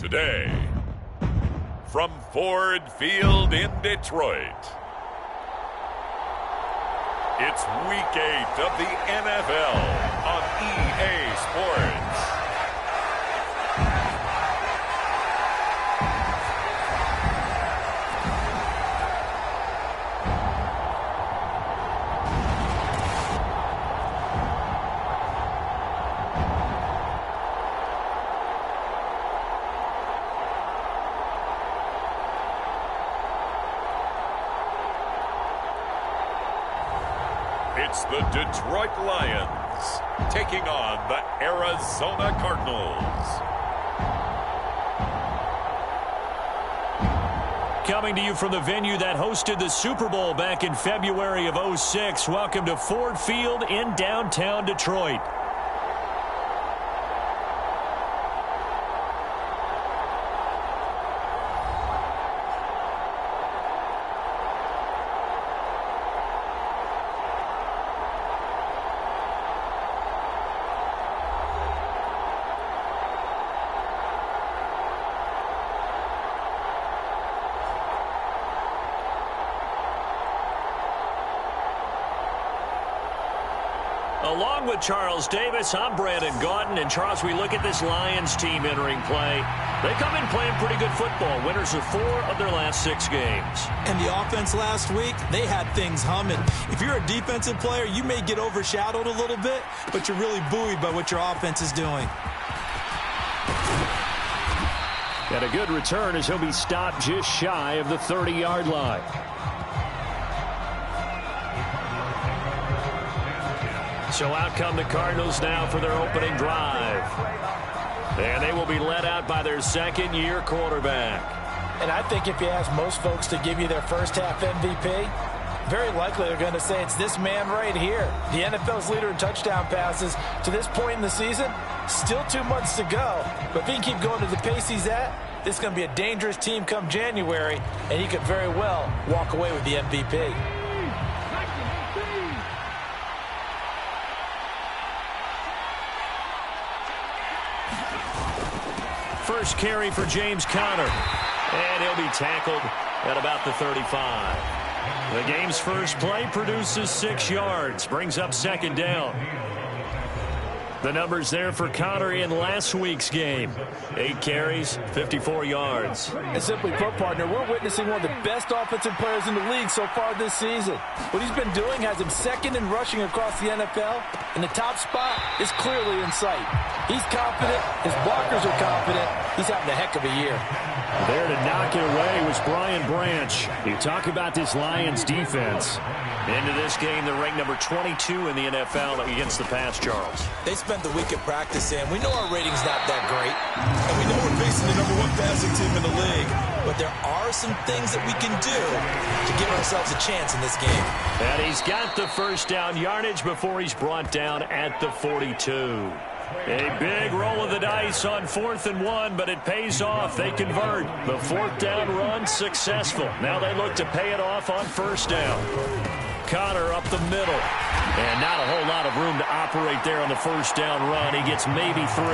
Today, from Ford Field in Detroit, it's Week 8 of the NFL on EA Sports. It's the Detroit Lions taking on the Arizona Cardinals. Coming to you from the venue that hosted the Super Bowl back in February of '06. Welcome to Ford Field in downtown Detroit. Along with Charles Davis, I'm Brandon Gaudin. And Charles, we look at this Lions team entering play. They come in playing pretty good football. Winners of 4 of their last 6 games. And the offense last week, they had things humming. If you're a defensive player, you may get overshadowed a little bit, but you're really buoyed by what your offense is doing. And a good return as he'll be stopped just shy of the 30-yard line. So out come the Cardinals now for their opening drive. And they will be led out by their second-year quarterback. And I think if you ask most folks to give you their first-half MVP, very likely they're going to say it's this man right here. The NFL's leader in touchdown passes to this point in the season. Still 2 months to go. But if he can keep going at the pace he's at, this is going to be a dangerous team come January, and he could very well walk away with the MVP. First carry for James Conner. And he'll be tackled at about the 35. The game's first play produces 6 yards. Brings up second down. The numbers there for Conner in last week's game. 8 carries, 54 yards. And simply put, partner, we're witnessing one of the best offensive players in the league so far this season. What he's been doing has him second in rushing across the NFL, and the top spot is clearly in sight. He's confident. His blockers are confident. He's having a heck of a year. There to knock it away was Brian Branch. You talk about this Lions defense. Into this game, they're ranked number 22 in the NFL against the pass, Charles. They spent the week at practice, and we know our rating's not that great. And we know we're facing the number 1 passing team in the league. But there are some things that we can do to give ourselves a chance in this game. And he's got the first down yardage before he's brought down at the 42. A big roll of the dice on 4th and 1, but it pays off. They convert. The 4th down run successful. Now they look to pay it off on 1st down. Conner up the middle. And not a whole lot of room to operate there on the 1st down run. He gets maybe 3.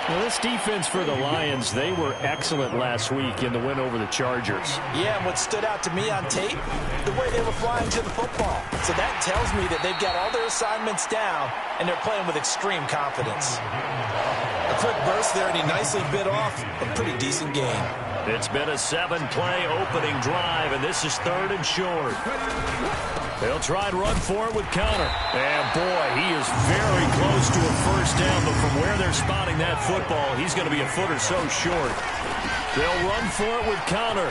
Well, this defense for the Lions, they were excellent last week in the win over the Chargers. Yeah, and what stood out to me on tape, the way they were flying to the football. So that tells me that they've got all their assignments down, and they're playing with extreme confidence. A quick burst there, and he nicely bit off a pretty decent game. It's been a 7-play opening drive, and this is 3rd and short. They'll try and run for it with Conner. And, boy, he is very close to a 1st down, but from where they're spotting that football, he's going to be a foot or so short. They'll run for it with Conner.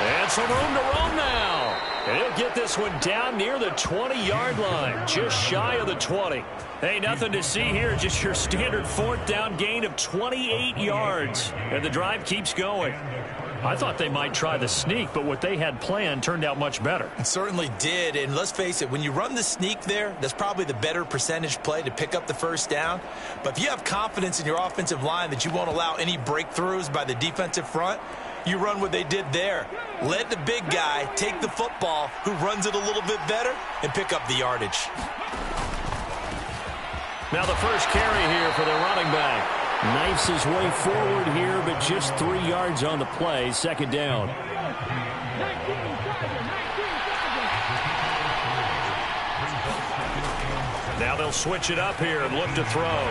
And some room to roam now. And he'll get this one down near the 20-yard line, just shy of the 20. Hey, nothing to see here, just your standard 4th down gain of 28 yards. And the drive keeps going. I thought they might try the sneak, but what they had planned turned out much better. It certainly did, and let's face it, when you run the sneak there, that's probably the better percentage play to pick up the 1st down. But if you have confidence in your offensive line that you won't allow any breakthroughs by the defensive front, you run what they did there. Let the big guy take the football, who runs it a little bit better, and pick up the yardage. Now the first carry here for the running back. Knifes his way forward here, but just 3 yards on the play. Second down. Now they'll switch it up here and look to throw.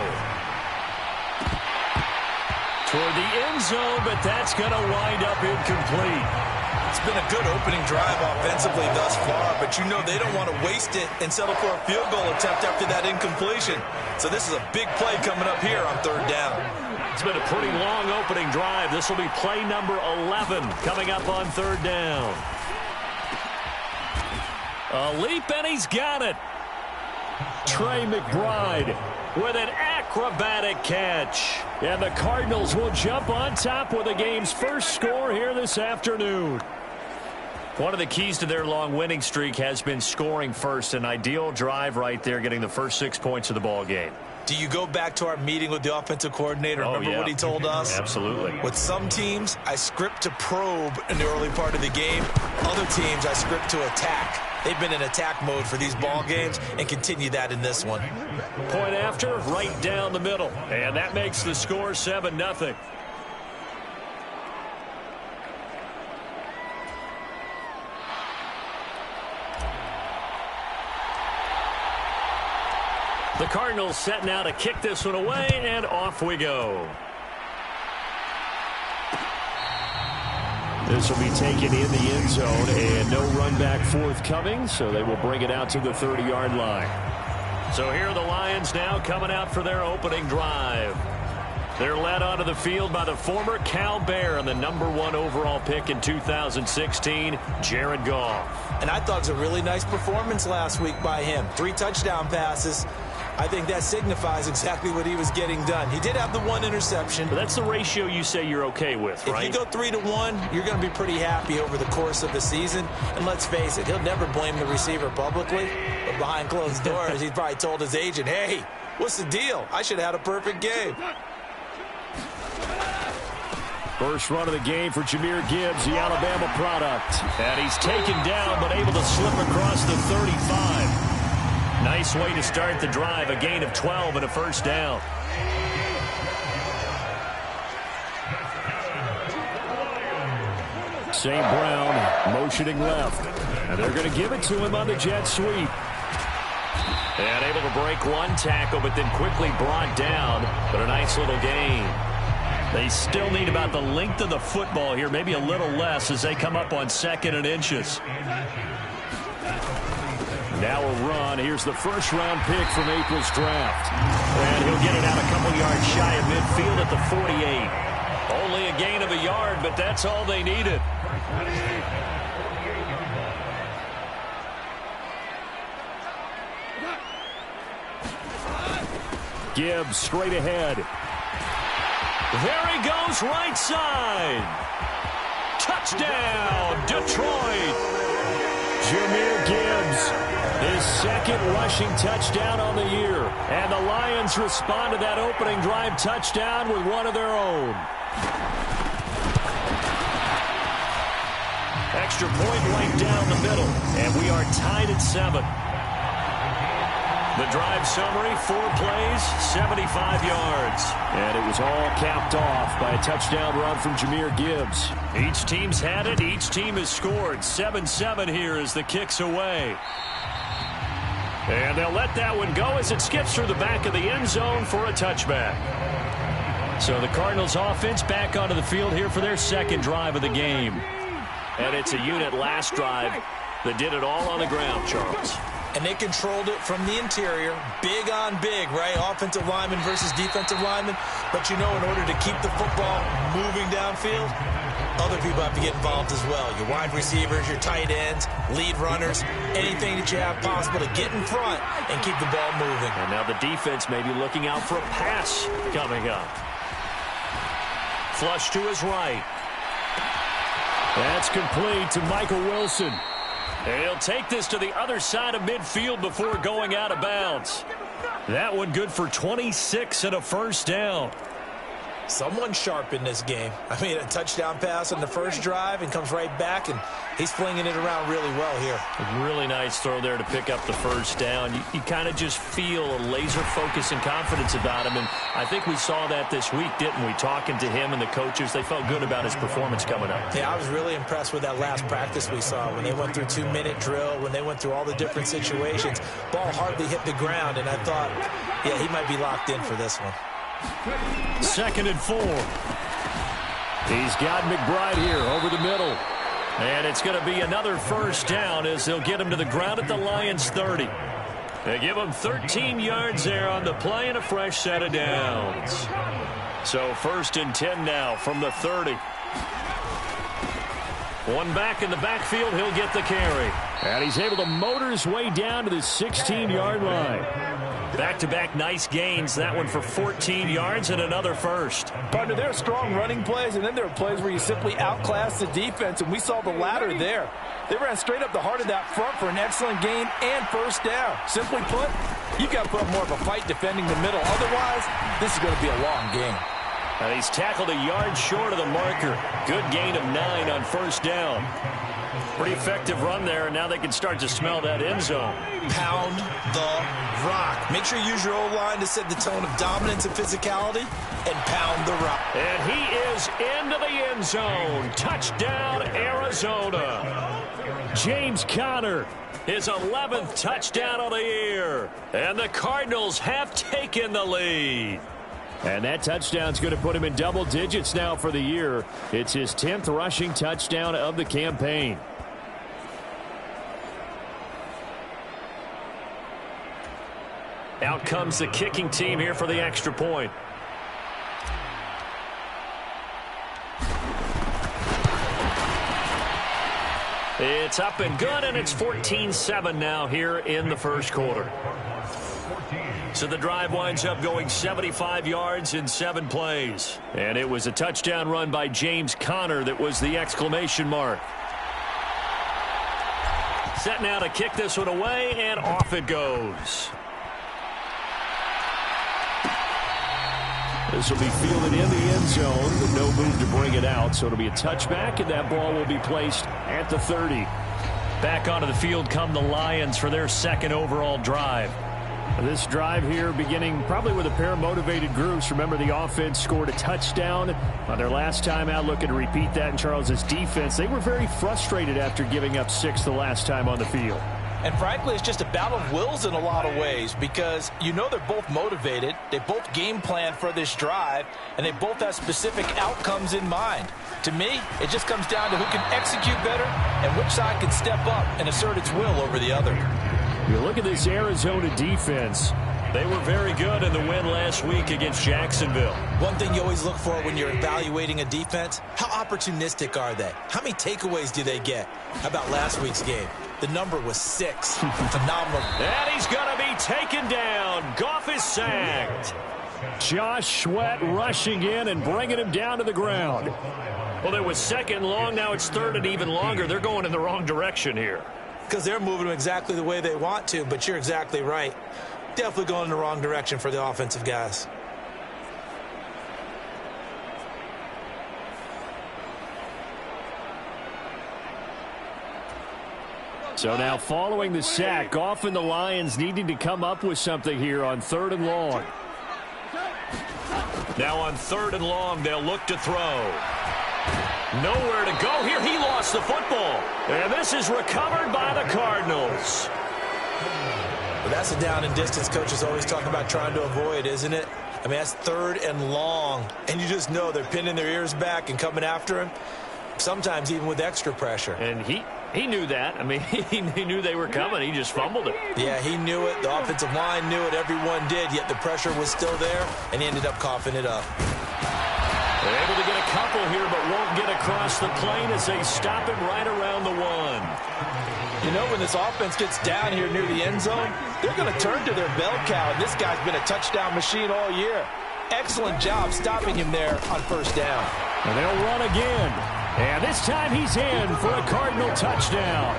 Toward the end zone, but that's going to wind up incomplete. It's been a good opening drive offensively thus far, but you know they don't want to waste it and settle for a field goal attempt after that incompletion. So this is a big play coming up here on third down. It's been a pretty long opening drive. This will be play number 11 coming up on third down. A leap, and he's got it. Trey McBride with an acrobatic catch. And the Cardinals will jump on top with the game's first score here this afternoon. One of the keys to their long winning streak has been scoring first. An ideal drive right there, getting the first 6 points of the ball game. Do you go back to our meeting with the offensive coordinator? Remember what he told us? Absolutely. With some teams, I script to probe in the early part of the game. Other teams, I script to attack. They've been in attack mode for these ball games and continue that in this one. Point after, right down the middle. And that makes the score 7-0. The Cardinals setting out to kick this one away, and off we go. This will be taken in the end zone, and no run back forthcoming, so they will bring it out to the 30-yard line. So here are the Lions now coming out for their opening drive. They're led onto the field by the former Cal Bear and the #1 overall pick in 2016, Jared Goff. And I thought it was a really nice performance last week by him. 3 touchdown passes. I think that signifies exactly what he was getting done. He did have the 1 interception. But that's the ratio you say you're okay with, right? If you go 3-1, you're going to be pretty happy over the course of the season. And let's face it, he'll never blame the receiver publicly. But behind closed doors, he's probably told his agent, hey, what's the deal? I should have had a perfect game. First run of the game for Jahmyr Gibbs, the Alabama product. And he's taken down, but able to slip across the 35. Nice way to start the drive, a gain of 12 and a first down. St. Brown motioning left. And they're going to give it to him on the jet sweep. And able to break 1 tackle, but then quickly brought down. But a nice little gain. They still need about the length of the football here, maybe a little less as they come up on 2nd and inches. Now a run. Here's the first-round pick from April's draft. And he'll get it out a couple yards shy of midfield at the 48. Only a gain of a yard, but that's all they needed. Gibbs straight ahead. There he goes, right side. Touchdown, Detroit. Jahmyr Gibbs, his 2nd rushing touchdown on the year. And the Lions respond to that opening drive touchdown with one of their own. Extra point right down the middle. And we are tied at 7. The drive summary, 4 plays, 75 yards. And it was all capped off by a touchdown run from Jahmyr Gibbs. Each team's had it. Each team has scored. 7-7 here as the kick's away. And they'll let that one go as it skips through the back of the end zone for a touchback. So the Cardinals offense back onto the field here for their 2nd drive of the game. And it's a unit last drive that did it all on the ground, Charles. And they controlled it from the interior, big on big, right? Offensive lineman versus defensive lineman. But you know, in order to keep the football moving downfield, other people have to get involved as well. Your wide receivers, your tight ends, lead runners, anything that you have possible to get in front and keep the ball moving. And now the defense may be looking out for a pass coming up. Flush to his right. That's complete to Michael Wilson. And he'll take this to the other side of midfield before going out of bounds. That one good for 26 and a first down. Someone sharp in this game. I mean, a touchdown pass on the first drive and comes right back, and he's flinging it around really well here. A really nice throw there to pick up the first down. You kind of just feel a laser focus and confidence about him, and I think we saw that this week, didn't we? Talking to him and the coaches, they felt good about his performance coming up. Yeah, I was really impressed with that last practice we saw when they went through 2-minute drill, when they went through all the different situations. Ball hardly hit the ground, and I thought, yeah, he might be locked in for this one. 2nd and 4. He's got McBride here over the middle. And it's going to be another first down as they'll get him to the ground at the Lions 30. They give him 13 yards there on the play and a fresh set of downs. So 1st and 10 now from the 30. One back in the backfield, he'll get the carry. And he's able to motor his way down to the 16-yard line. Back-to-back nice gains. That one for 14 yards and another first. Partner, there are strong running plays, and then there are plays where you simply outclass the defense, and we saw the latter there. They ran straight up the heart of that front for an excellent gain and first down. Simply put, you've got to put up more of a fight defending the middle. Otherwise, this is going to be a long game. And he's tackled a yard short of the marker. Good gain of 9 on first down. Pretty effective run there, and now they can start to smell that end zone. Pound the rock. Make sure you use your O-line to set the tone of dominance and physicality, and pound the rock. And he is into the end zone. Touchdown, Arizona. James Conner, his 11th touchdown of the year. And the Cardinals have taken the lead. And that touchdown's going to put him in double digits now for the year. It's his 10th rushing touchdown of the campaign. Out comes the kicking team here for the extra point. It's up and good, and it's 14-7 now here in the first quarter. So the drive winds up going 75 yards in 7 plays. And it was a touchdown run by James Conner that was the exclamation mark. Set now to kick this one away, and off it goes. This will be fielded in the end zone, but no move to bring it out. So it'll be a touchback, and that ball will be placed at the 30. Back onto the field come the Lions for their 2nd overall drive. This drive here beginning probably with a pair of motivated groups. Remember, the offense scored a touchdown on their last time out. Looking to repeat that in Charles's defense. They were very frustrated after giving up 6 the last time on the field. And frankly, it's just a battle of wills in a lot of ways because you know they're both motivated. They both game plan for this drive, and they both have specific outcomes in mind. To me, it just comes down to who can execute better and which side can step up and assert its will over the other. You look at this Arizona defense. They were very good in the win last week against Jacksonville. One thing you always look for when you're evaluating a defense, how opportunistic are they? How many takeaways do they get? How about last week's game? The number was 6. Phenomenal. And he's going to be taken down. Goff is sacked. Josh Sweat rushing in and bringing him down to the ground. Well, there was 2nd long. Now it's 3rd and even longer. They're going in the wrong direction here. Because they're moving them exactly the way they want to, but you're exactly right. Definitely going in the wrong direction for the offensive guys. So now following the sack, Goff and the Lions needing to come up with something here on 3rd and long. Now on 3rd and long, they'll look to throw. Nowhere to go here. He lost the football. And this is recovered by the Cardinals. Well, that's a down and distance coaches always talk about trying to avoid, isn't it? I mean, that's 3rd and long. And you just know they're pinning their ears back and coming after him. Sometimes even with extra pressure. And he knew that. I mean, he knew they were coming. He just fumbled it. Yeah, he knew it. The offensive line knew it. Everyone did. Yet the pressure was still there, and he ended up coughing it up. They're able to get a couple here, but won't get across the plane as they stop him right around the 1. You know, when this offense gets down here near the end zone, they're going to turn to their bell cow, and this guy's been a touchdown machine all year. Excellent job stopping him there on 1st down. And they'll run again. And this time he's in for a Cardinal touchdown.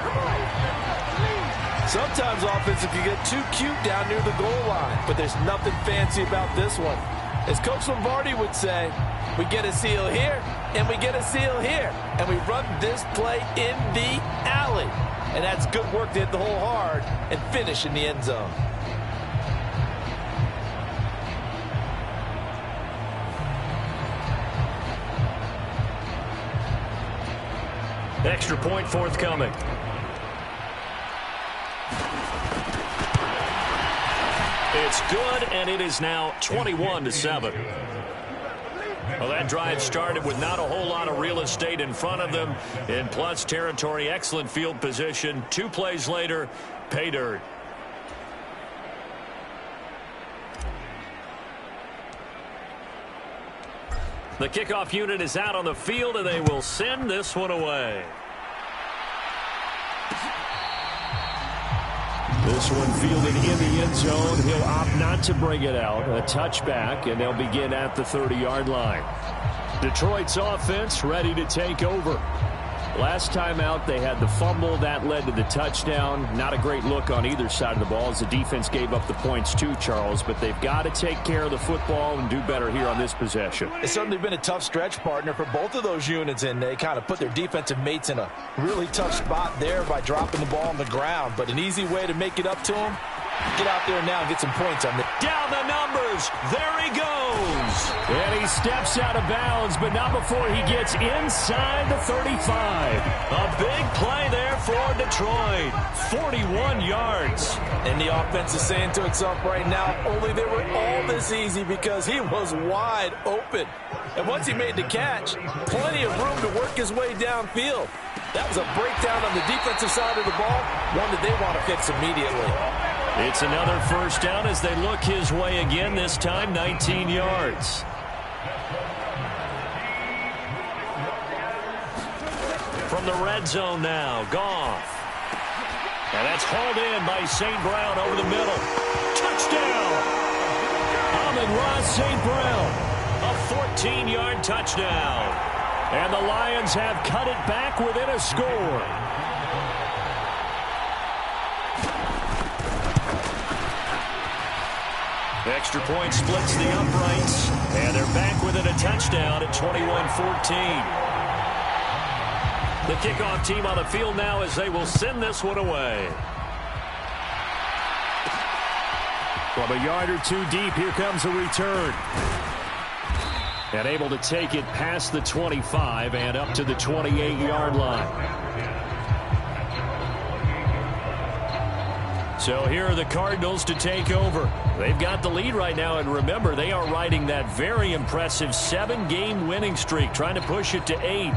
Sometimes offenses can get too cute down near the goal line, but there's nothing fancy about this one. As Coach Lombardi would say, we get a seal here, and we get a seal here, and we run this play in the alley. And that's good work to hit the hole hard and finish in the end zone. Extra point forthcoming. It's good, and it is now 21-7. Well, that drive started with not a whole lot of real estate in front of them. In plus territory, excellent field position. 2 plays later, pay dirt. The kickoff unit is out on the field, and they will send this one away. This one fielded in the end zone. He'll opt not to bring it out. A touchback, and they'll begin at the 30-yard line. Detroit's offense ready to take over. Last time out, they had the fumble. That led to the touchdown. Not a great look on either side of the ball as the defense gave up the points too, Charles. But they've got to take care of the football and do better here on this possession. It's certainly been a tough stretch, partner, for both of those units, and they kind of put their defensive mates in a really tough spot there by dropping the ball on the ground. But an easy way to make it up to them, get out there now and get some points on it. Down the numbers. There he goes. And he steps out of bounds, but not before he gets inside the 35. A big play there for Detroit. 41 yards. And the offense is saying to itself right now, only they were all this easy because he was wide open. And once he made the catch, plenty of room to work his way downfield. That was a breakdown on the defensive side of the ball, one that they want to fix immediately. It's another first down as they look his way again, this time 19 yards. From the red zone now, Goff. And that's hauled in by St. Brown over the middle. Touchdown! Amon-Ra St. Brown. A 14-yard touchdown. And the Lions have cut it back within a score. Extra point splits the uprights, and they're back within a touchdown at 21-14. The kickoff team on the field now as they will send this one away. From a yard or two deep, here comes a return. And able to take it past the 25 and up to the 28-yard line. So here are the Cardinals to take over. They've got the lead right now, and remember, they are riding that very impressive 7-game winning streak, trying to push it to 8.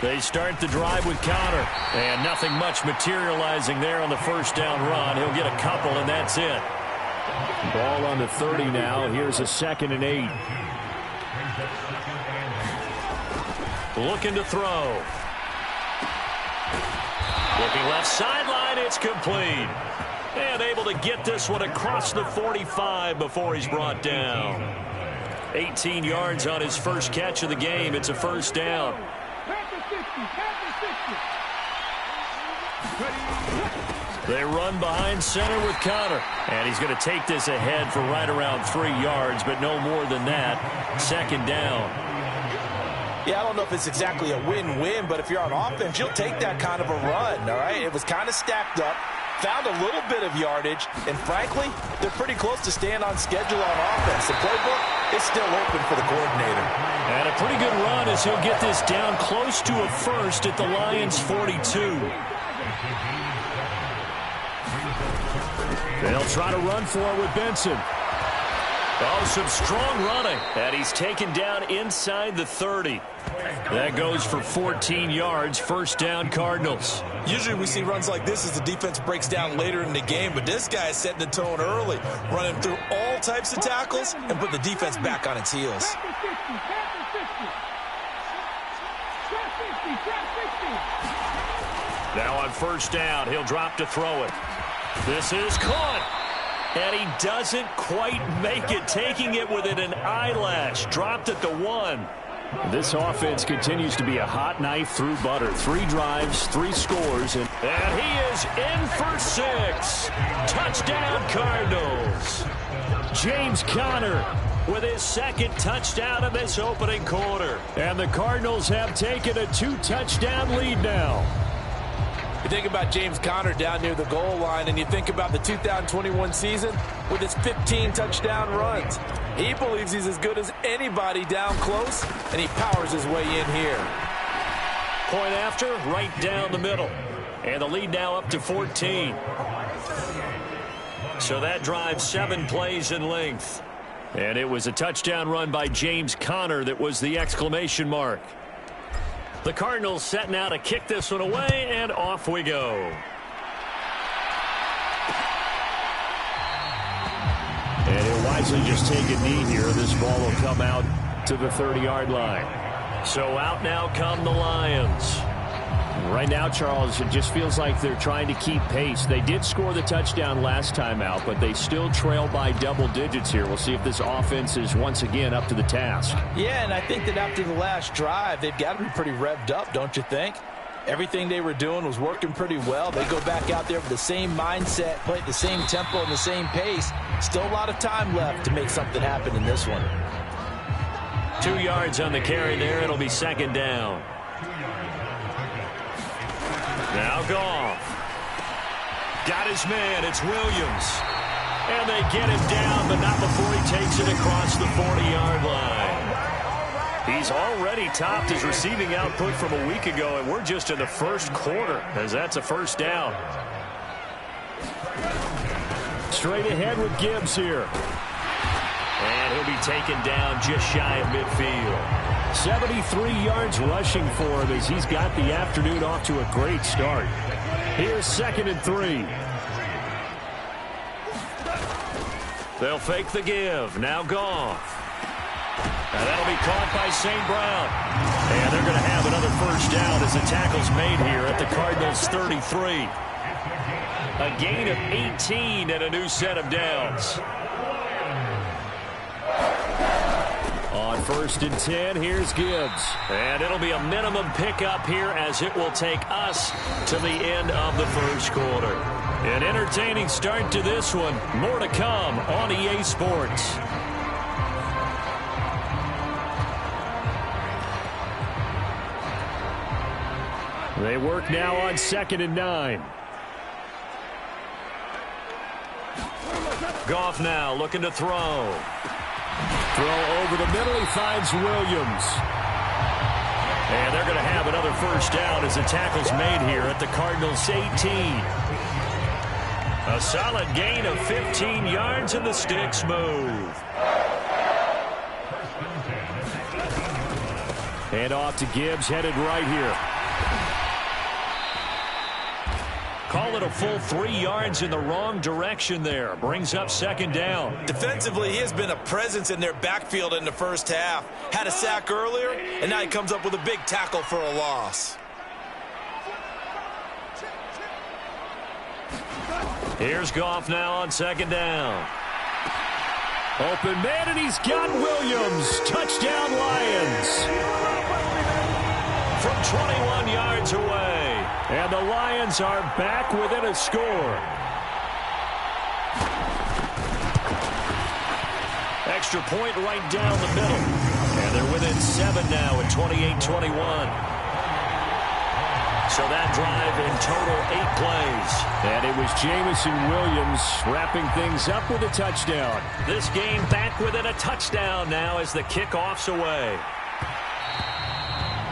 They start the drive with Connor, and nothing much materializing there on the first down run. He'll get a couple, and that's it. Ball on the 30 now. Here's a 2nd and 8. Looking to throw. Looking left sideline. It's complete. And able to get this one across the 45 before he's brought down. 18 yards on his first catch of the game. It's a first down. They run behind center with Connor. And he's going to take this ahead for right around 3 yards, but no more than that. 2nd down. Yeah, I don't know if it's exactly a win-win, but if you're on offense, you'll take that kind of a run, all right? It was kind of stacked up, found a little bit of yardage, and frankly, they're pretty close to staying on schedule on offense. The playbook is still open for the coordinator. And a pretty good run as he'll get this down close to a first at the Lions' 42. They'll try to run for it with Benson. Oh, some strong running. And he's taken down inside the 30. That goes for 14 yards. First down, Cardinals. Usually we see runs like this as the defense breaks down later in the game, but this guy is setting the tone early, running through all types of tackles and put the defense back on its heels. Now on first down, he'll drop to throw it. This is caught. And he doesn't quite make it, taking it within an eyelash. Dropped at the 1. This offense continues to be a hot knife through butter. 3 drives, 3 scores. And he is in for 6. Touchdown, Cardinals. James Conner with his second touchdown in this opening quarter. And the Cardinals have taken a 2-touchdown lead now. You think about James Conner down near the goal line, and you think about the 2021 season with his 15 touchdown runs. He believes he's as good as anybody down close, and he powers his way in here. Point after, right down the middle. And the lead now up to 14. So that drives 7 plays in length. And it was a touchdown run by James Conner that was the exclamation mark. The Cardinals set now to kick this one away, and off we go. And he'll wisely just take a knee here. This ball will come out to the 30-yard line. So out now come the Lions. Right now, Charles, it just feels like they're trying to keep pace. They did score the touchdown last time out, but they still trail by double digits here. We'll see if this offense is once again up to the task. Yeah, and I think that after the last drive, they've got to be pretty revved up, don't you think? Everything they were doing was working pretty well. They go back out there with the same mindset, play at the same tempo and the same pace. Still a lot of time left to make something happen in this one. 2 yards on the carry there. It'll be second down. Now Goff. Got his man. It's Williams. And they get him down, but not before he takes it across the 40-yard line. He's already topped his receiving output from a week ago, and we're just in the first quarter, as that's a first down. Straight ahead with Gibbs here. And he'll be taken down just shy of midfield. 73 yards rushing for him as he's got the afternoon off to a great start. Here's 2nd and 3. They'll fake the give. Now Goff. And that'll be caught by St. Brown. And they're going to have another first down as the tackle's made here at the Cardinals 33. A gain of 18 and a new set of downs. On 1st and 10, here's Gibbs. And it'll be a minimum pickup here as it will take us to the end of the first quarter. An entertaining start to this one. More to come on EA Sports. They work now on 2nd and 9. Goff now looking to throw. Throw over the middle. He finds Williams. And they're going to have another first down as the tackle's made here at the Cardinals 18. A solid gain of 15 yards and the sticks move. And off to Gibbs, headed right here. Call it a full 3 yards in the wrong direction there. Brings up second down. Defensively, he has been a presence in their backfield in the first half. Had a sack earlier, and now he comes up with a big tackle for a loss. Here's Goff now on second down. Open man, and he's got Williams. Touchdown, Lions. From 21 yards away. And the Lions are back within a score. Extra point right down the middle. And they're within 7 now at 28-21. So that drive in total 8 plays. And it was Jamison Williams wrapping things up with a touchdown. This game back within a touchdown now as the kickoff's away.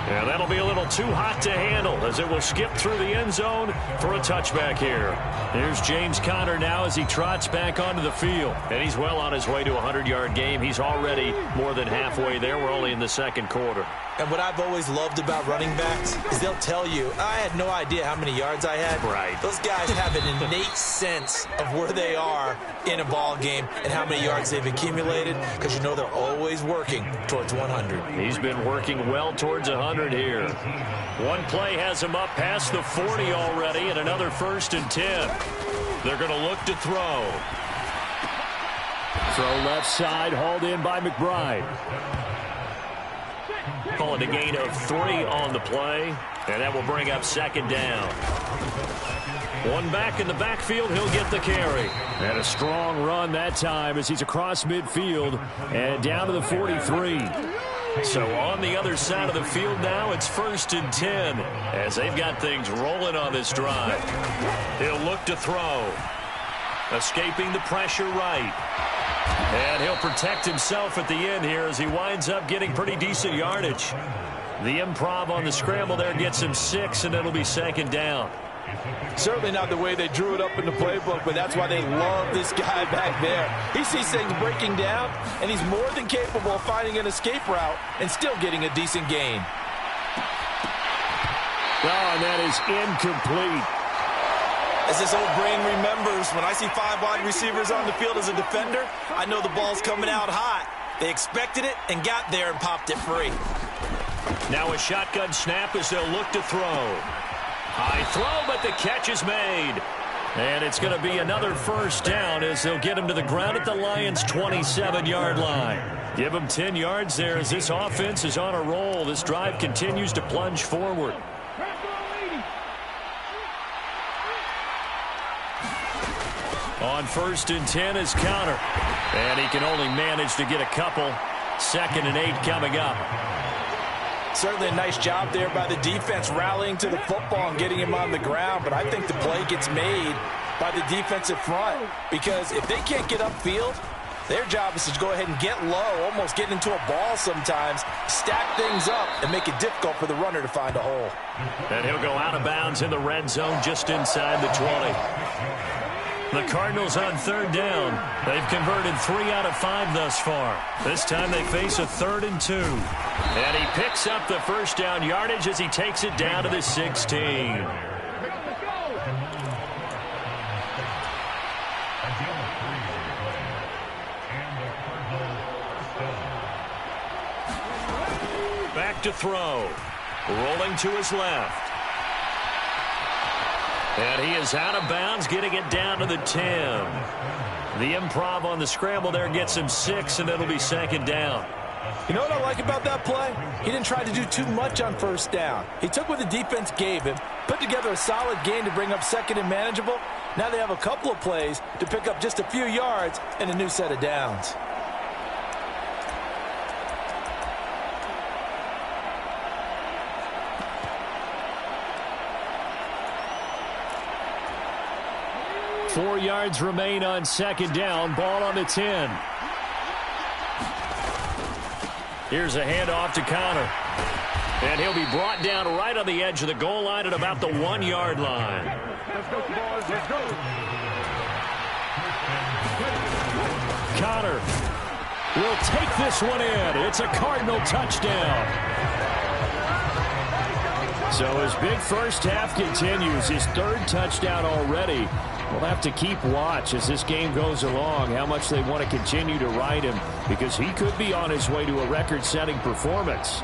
And that'll be a little too hot to handle as it will skip through the end zone for a touchback here. Here's James Conner now as he trots back onto the field. And he's well on his way to a 100-yard game. He's already more than halfway there. We're only in the second quarter. And what I've always loved about running backs is they'll tell you, I had no idea how many yards I had. Right. Those guys have an innate sense of where they are in a ball game and how many yards they've accumulated because you know they're always working towards 100. He's been working well towards 100 here. One play has him up past the 40 already and another 1st and 10. They're going to look to throw. Throw left side, hauled in by McBride. Calling a gain of 3 on the play, and that will bring up second down. One back in the backfield, he'll get the carry. And a strong run that time as he's across midfield and down to the 43. So on the other side of the field now, it's 1st and 10 as they've got things rolling on this drive. He'll look to throw. Escaping the pressure right. And he'll protect himself at the end here as he winds up getting pretty decent yardage. The improv on the scramble there gets him 6, and it'll be second down. Certainly not the way they drew it up in the playbook, but that's why they love this guy back there. He sees things breaking down, and he's more than capable of finding an escape route and still getting a decent gain. Oh, and that is incomplete. As this old brain remembers, when I see 5 wide receivers on the field as a defender, I know the ball's coming out hot. They expected it and got there and popped it free. Now a shotgun snap as they'll look to throw. High throw, but the catch is made. And it's going to be another first down as they'll get him to the ground at the Lions' 27-yard line. Give him 10 yards there as this offense is on a roll. This drive continues to plunge forward. On 1st and 10 is Counter. And he can only manage to get a couple. 2nd and 8 coming up. Certainly a nice job there by the defense rallying to the football and getting him on the ground. But I think the play gets made by the defensive front. Because if they can't get upfield, their job is to go ahead and get low, almost get into a ball sometimes, stack things up, and make it difficult for the runner to find a hole. And he'll go out of bounds in the red zone just inside the 20. The Cardinals on 3rd down. They've converted 3 out of 5 thus far. This time they face a 3rd and 2. And he picks up the first down yardage as he takes it down to the 16. Back to throw. Rolling to his left. And he is out of bounds, getting it down to the 10. The improv on the scramble there gets him 6, and it'll be second down. You know what I like about that play? He didn't try to do too much on first down. He took what the defense gave him, put together a solid gain to bring up second and manageable. Now they have a couple of plays to pick up just a few yards and a new set of downs. Four yards remain on second down. Ball on the 10. Here's a handoff to Connor. And he'll be brought down right on the edge of the goal line at about the 1-yard line. Let's go, boys. Let's go. Connor will take this one in. It's a Cardinal touchdown. So his big first half continues. His 3rd touchdown already. We'll have to keep watch as this game goes along, how much they want to continue to ride him, because he could be on his way to a record-setting performance.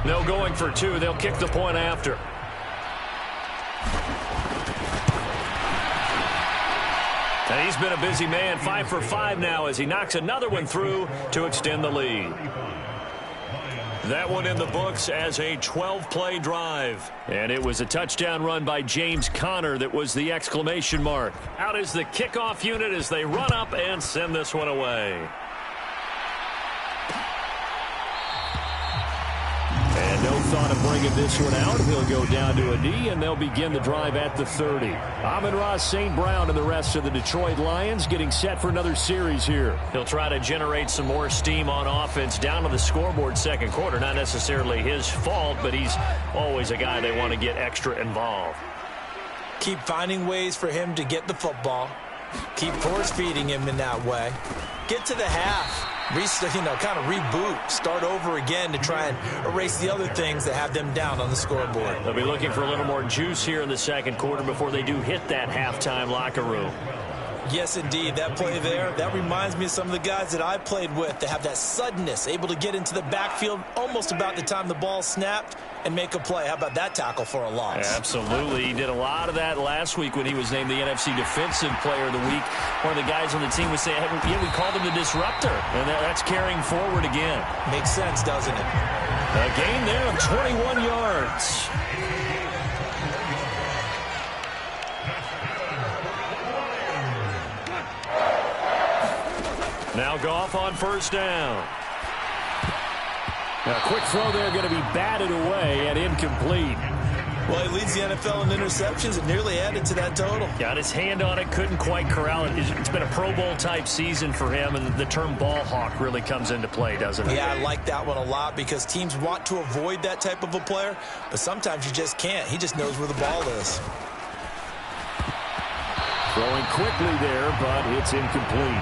No going for 2. They'll kick the point after. And he's been a busy man, 5 for 5 now as he knocks another one through to extend the lead. That one in the books as a 12-play drive. And it was a touchdown run by James Conner that was the exclamation mark. Out is the kickoff unit as they run up and send this one away. And no thought of bringing this one out. He'll go down to a knee, and they'll begin the drive at the 30. Amon-Ra St. Brown and the rest of the Detroit Lions getting set for another series here. He'll try to generate some more steam on offense down to the scoreboard second quarter. Not necessarily his fault, but he's always a guy they want to get extra involved. Keep finding ways for him to get the football. Keep force-feeding him in that way. Get to the half. Kind of reboot, start over again to try and erase the other things that have them down on the scoreboard. They'll be looking for a little more juice here in the second quarter before they do hit that halftime locker room. Yes, indeed. That play there, that reminds me of some of the guys that I played with that have that suddenness, able to get into the backfield almost about the time the ball snapped and make a play. How about that tackle for a loss? Absolutely. He did a lot of that last week when he was named the NFC Defensive Player of the Week. One of the guys on the team was saying, hey, yeah, we called him the disruptor, and that's carrying forward again. Makes sense, doesn't it? A gain there of 21 yards. Now Goff on first down. A quick throw there going to be batted away and incomplete. Well, he leads the NFL in interceptions and nearly added to that total. Got his hand on it, couldn't quite corral it. It's been a Pro Bowl type season for him, and the term ball hawk really comes into play, doesn't it? Yeah, I like that one a lot because teams want to avoid that type of a player, but sometimes you just can't. He just knows where the ball is. Throwing quickly there, but it's incomplete.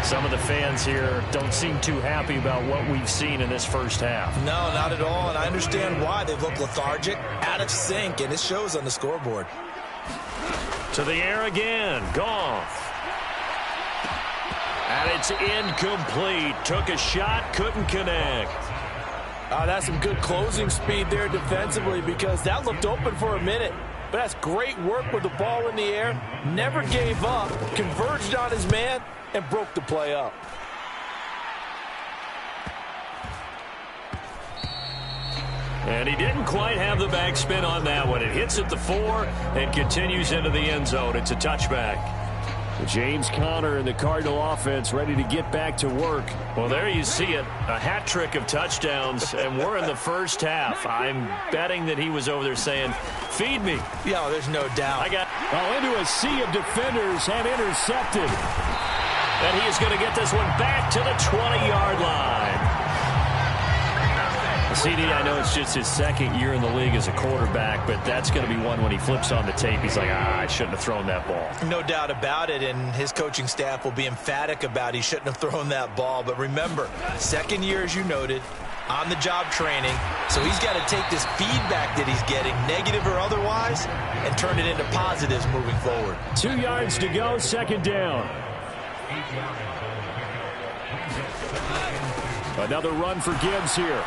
Some of the fans here don't seem too happy about what we've seen in this first half. No, not at all, and I understand why. They look lethargic, out of sync, and it shows on the scoreboard. To the air again, Goff. And it's incomplete. Took a shot, couldn't connect. That's some good closing speed there defensively because that looked open for a minute. But that's great work with the ball in the air. Never gave up, converged on his man, and broke the play up. And he didn't quite have the backspin on that one. It hits at the 4 and continues into the end zone. It's a touchback. James Conner and the Cardinal offense ready to get back to work. Well, there you see it. A hat trick of touchdowns, and we're in the first half. I'm betting that he was over there saying, feed me. Yeah, there's no doubt. Into a sea of defenders and intercepted. And he is going to get this one back to the 20-yard line. CD, I know it's just his second year in the league as a quarterback, but that's going to be one when he flips on the tape. He's like, I shouldn't have thrown that ball. No doubt about it, and his coaching staff will be emphatic about he shouldn't have thrown that ball. But remember, second year, as you noted, on-the-job training, so he's got to take this feedback that he's getting, negative or otherwise, and turn it into positives moving forward. 2 yards to go, second down. Another run for Gibbs here.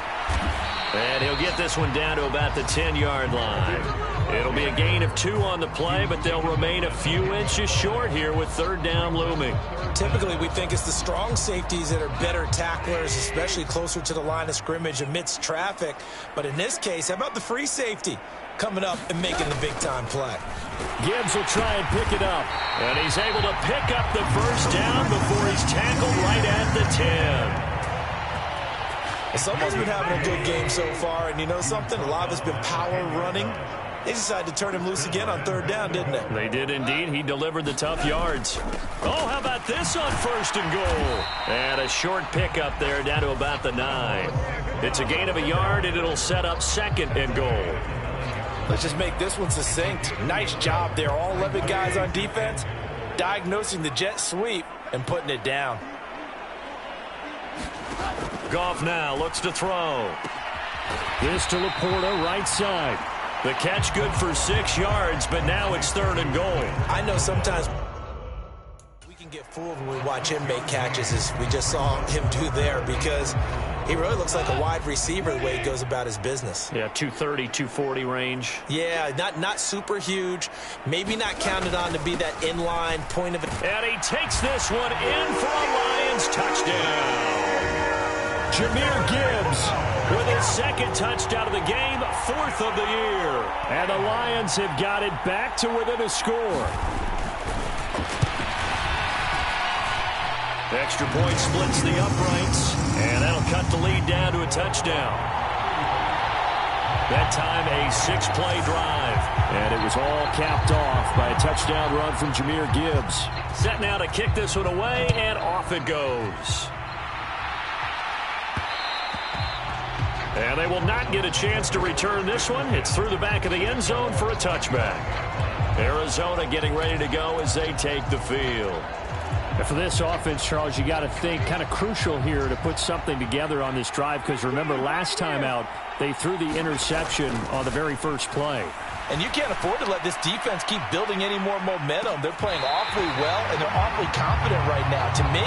And he'll get this one down to about the 10-yard line. It'll be a gain of 2 on the play, but they'll remain a few inches short here with third down looming. Typically, we think it's the strong safeties that are better tacklers, especially closer to the line of scrimmage amidst traffic. But in this case, how about the free safety coming up and making the big-time play? Gibbs will try and pick it up. And he's able to pick up the first down before he's tackled right at the 10. Someone's been having a good game so far, and you know something? A lot of it's been power running. They decided to turn him loose again on third down, didn't they? They did indeed. He delivered the tough yards. Oh, how about this on first and goal? And a short pickup there down to about the 9. It's a gain of a yard, and it'll set up second and goal. Let's just make this one succinct. Nice job there. All 11 guys on defense diagnosing the jet sweep and putting it down. Goff now looks to throw. This to Laporta, right side. The catch good for 6 yards, but now it's third and goal. I know sometimes we can get fooled when we watch him make catches, as we just saw him do there, because he really looks like a wide receiver the way he goes about his business. Yeah, 230, 240 range. Yeah, not super huge. Maybe not counted on to be that inline point of it. And he takes this one in for a Lions touchdown. Jahmyr Gibbs with his second touchdown of the game, 4th of the year. And the Lions have got it back to within a score. Extra point splits the uprights, and that'll cut the lead down to a touchdown. That time a 6-play drive. And it was all capped off by a touchdown run from Jahmyr Gibbs. Set now to kick this one away, and off it goes. And they will not get a chance to return this one. It's through the back of the end zone for a touchback. Arizona getting ready to go as they take the field. And for this offense, Charles, you got to think kind of crucial here to put something together on this drive, because remember last time out, they threw the interception on the very first play. And you can't afford to let this defense keep building any more momentum. They're playing awfully well, and they're awfully confident right now. To me,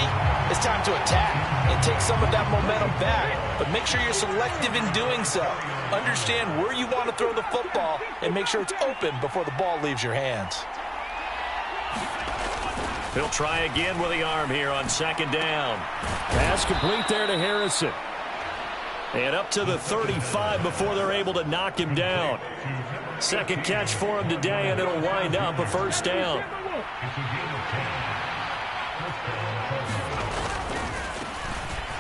it's time to attack and take some of that momentum back. But make sure you're selective in doing so. Understand where you want to throw the football and make sure it's open before the ball leaves your hands. He'll try again with the arm here on second down. Pass complete there to Harrison. And up to the 35 before they're able to knock him down. Second catch for him today, and it'll wind up a first down.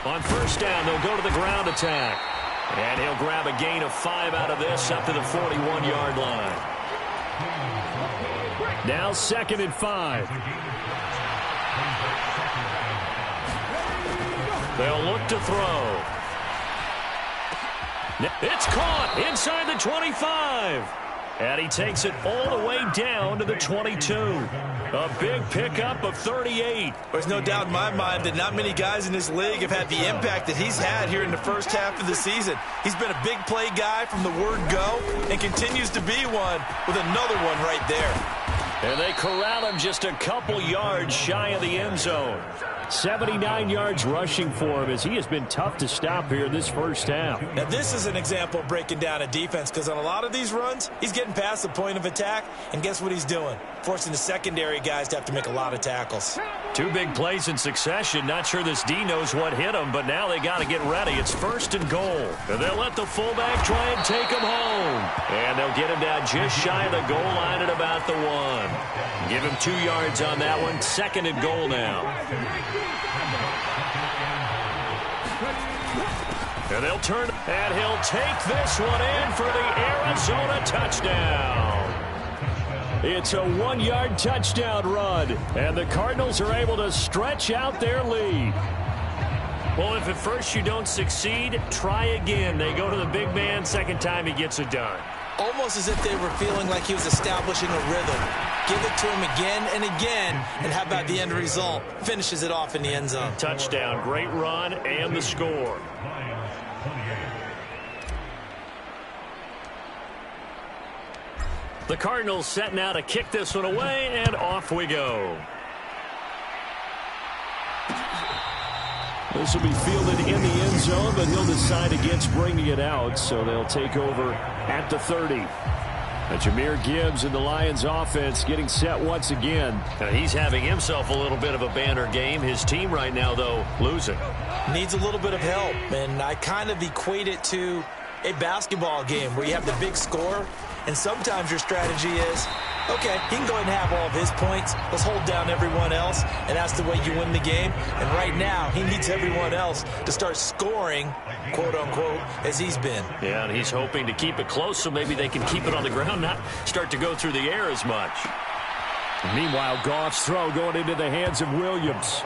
On first down, they'll go to the ground attack. And he'll grab a gain of 5 out of this up to the 41-yard line. Now 2nd and 5. They'll look to throw. It's caught inside the 25. And he takes it all the way down to the 22. A big pickup of 38. There's no doubt in my mind that not many guys in this league have had the impact that he's had here in the first half of the season. He's been a big play guy from the word go and continues to be one with another one right there. And they corral him just a couple yards shy of the end zone. 79 yards rushing for him as he has been tough to stop here in this first half. Now, this is an example of breaking down a defense because on a lot of these runs, he's getting past the point of attack, and guess what he's doing? Forcing the secondary guys to have to make a lot of tackles. 2 big plays in succession. Not sure this D knows what hit him, but now they got to get ready. It's 1st and goal. And they'll let the fullback try and take him home. And they'll get him down just shy of the goal line at about the 1. Give him 2 yards on that one. 2nd and goal now. And they'll turn, and he'll take this one in for the Arizona touchdown. It's a 1-yard touchdown run, and the Cardinals are able to stretch out their lead. Well, if at first you don't succeed, try again. They go to the big man. Second time he gets it done. Almost as if they were feeling like he was establishing a rhythm. Give it to him again and again, and how about the end result? Finishes it off in the end zone. Touchdown, great run, and the score. The Cardinals setting out to kick this one away, and off we go. This will be fielded in the end zone, but he'll decide against bringing it out, so they'll take over at the 30. Jahmyr Gibbs and the Lions offense getting set once again. Now he's having himself a little bit of a banner game. His team right now, though, losing. Needs a little bit of help, and I kind of equate it to a basketball game where you have the big score, and sometimes your strategy is, okay, he can go ahead and have all of his points. Let's hold down everyone else, and that's the way you win the game. And right now, he needs everyone else to start scoring, quote-unquote, as he's been. Yeah, and he's hoping to keep it close so maybe they can keep it on the ground, not start to go through the air as much. Meanwhile, Goff's throw going into the hands of Williams.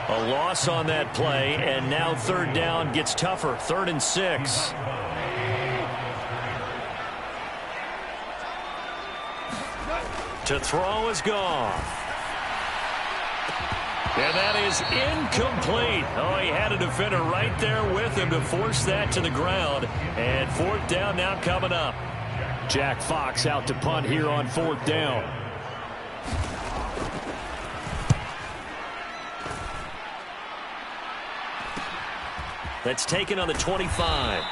A loss on that play, and now 3rd down gets tougher. 3rd and 6. To throw is Goff. And that is incomplete. Oh, he had a defender right there with him to force that to the ground. And 4th down now coming up. Jack Fox out to punt here on 4th down. That's taken on the 25.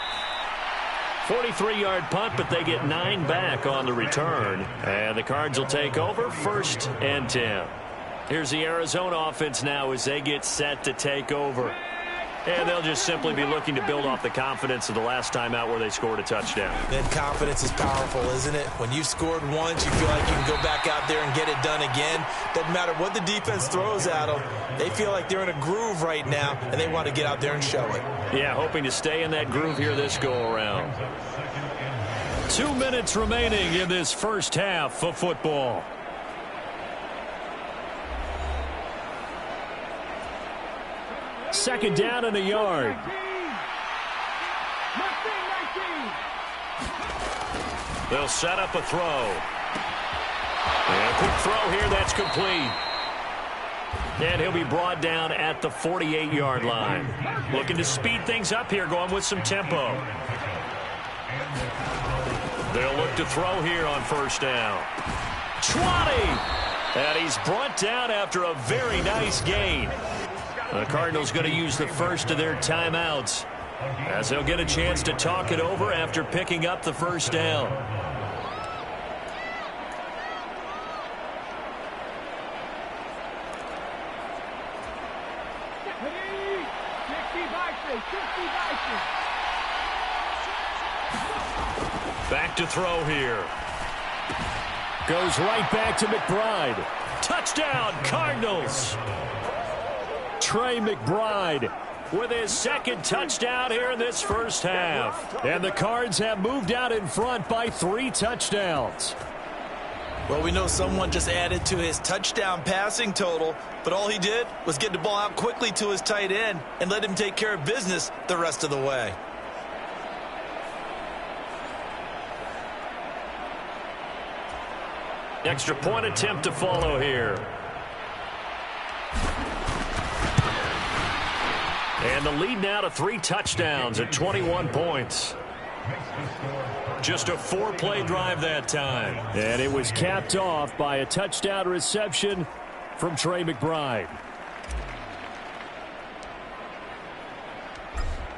43-yard punt, but they get 9 back on the return. And the Cards will take over 1st and 10. Here's the Arizona offense now as they get set to take over. And they'll just simply be looking to build off the confidence of the last time out where they scored a touchdown. Then confidence is powerful, isn't it? When you've scored once, you feel like you can go back out there and get it done again. Doesn't matter what the defense throws at them. They feel like they're in a groove right now, and they want to get out there and show it. Yeah, hoping to stay in that groove here this go-around. 2 minutes remaining in this first half of football. Second down and a yard. They'll set up a throw. And a quick throw here, that's complete. And he'll be brought down at the 48-yard line. Looking to speed things up here, going with some tempo. They'll look to throw here on first down. 20! And he's brought down after a very nice gain. The Cardinals going to use the first of their timeouts, as they'll get a chance to talk it over after picking up the first down. Back to throw here. Goes right back to McBride. Touchdown, Cardinals. Trey McBride With his second touchdown here in this first half. And the Cards have moved out in front by 3 touchdowns. Well, we know someone just added to his touchdown passing total, but all he did was get the ball out quickly to his tight end and let him take care of business the rest of the way. Extra point attempt to follow here. And the lead now to 3 touchdowns at 21 points. Just a 4-play drive that time. And it was capped off by a touchdown reception from Trey McBride.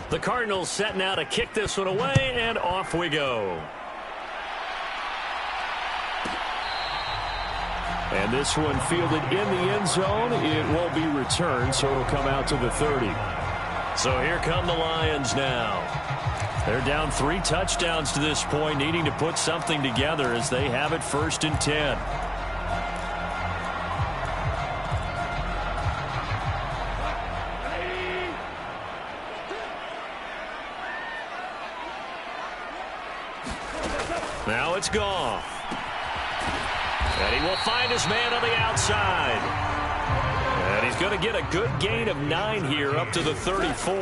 The Cardinals set now to kick this one away, and off we go. And this one fielded in the end zone. It won't be returned, so it'll come out to the 30. So here come the Lions now. They're down 3 touchdowns to this point, needing to put something together as they have it 1st and 10. Now it's Goff. And he will find his man on the outside. And he's going to get a good gain of 9 here up to the 34.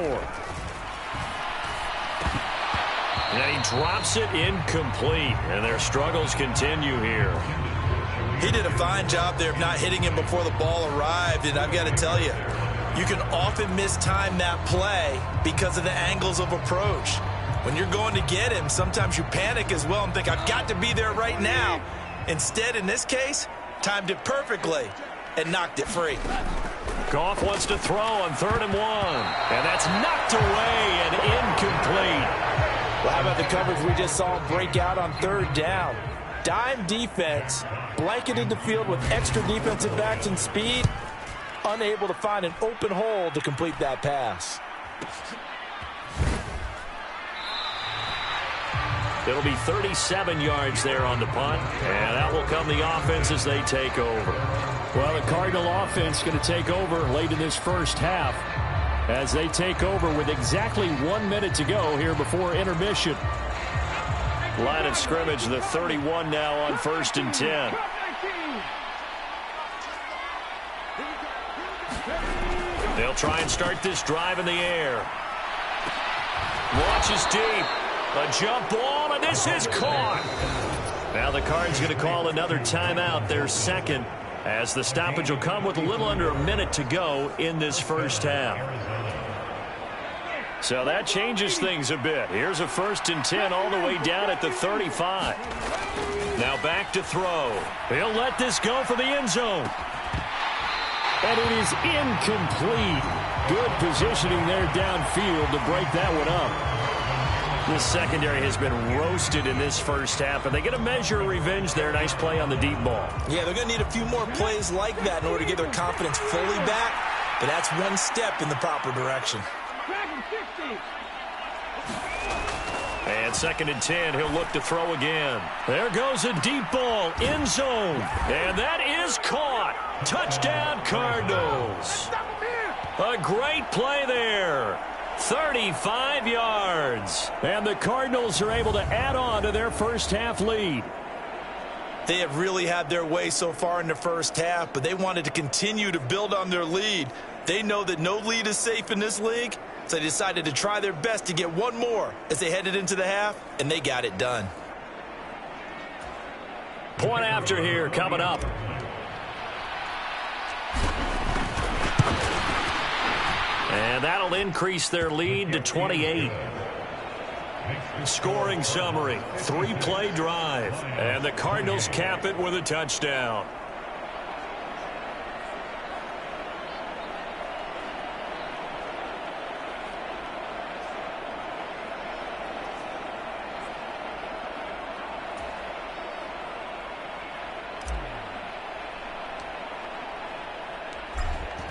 And he drops it incomplete. And their struggles continue here. He did a fine job there of not hitting him before the ball arrived. And I've got to tell you, you can often mistime that play because of the angles of approach. When you're going to get him, sometimes you panic as well and think, I've got to be there right now. Instead, in this case, timed it perfectly and knocked it free. Goff wants to throw on 3rd and 1. And that's knocked away and incomplete. Well, how about the coverage we just saw him break out on 3rd down? Dime defense, blanketed the field with extra defensive backs and speed, unable to find an open hole to complete that pass. It'll be 37 yards there on the punt, and that will come the offense as they take over. Well, the Cardinal offense going to take over late in this first half as they take over with exactly 1 minute to go here before intermission. Line of scrimmage, the 31 now on 1st and 10. They'll try and start this drive in the air. Launches deep. A jump ball, and this is caught. Now the Cards going to call another timeout, their second, as the stoppage will come with a little under a minute to go in this first half. So that changes things a bit. Here's a 1st and 10 all the way down at the 35. Now back to throw. He'll let this go for the end zone. And it is incomplete. Good positioning there downfield to break that one up. The secondary has been roasted in this first half, and they get a measure of revenge there. Nice play on the deep ball. Yeah, they're going to need a few more plays like that in order to get their confidence fully back, but that's one step in the proper direction. And 2nd and 10, he'll look to throw again. There goes a deep ball, end zone, and that is caught. Touchdown, Cardinals. A great play there. 35 yards. And the Cardinals are able to add on to their first half lead. They have really had their way so far in the first half, but they wanted to continue to build on their lead. They know that no lead is safe in this league, so they decided to try their best to get one more as they headed into the half, and they got it done. Point after here coming up. And that'll increase their lead to 28. Scoring summary, 3-play drive. And the Cardinals cap it with a touchdown.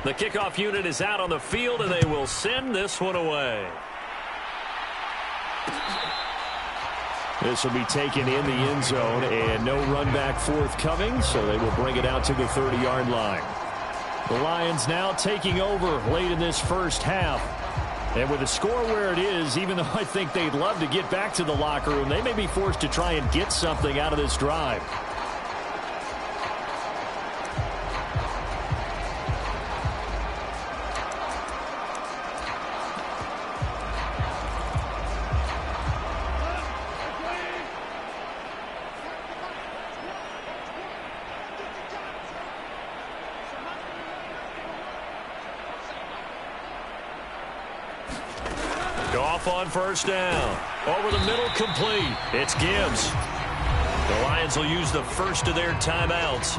The kickoff unit is out on the field, and they will send this one away. This will be taken in the end zone, and no run back forthcoming, so they will bring it out to the 30-yard line. The Lions now taking over late in this first half. And with the score where it is, even though I think they'd love to get back to the locker room, they may be forced to try and get something out of this drive. Off on first down. Over the middle, complete. It's Gibbs. The Lions will use the first of their timeouts.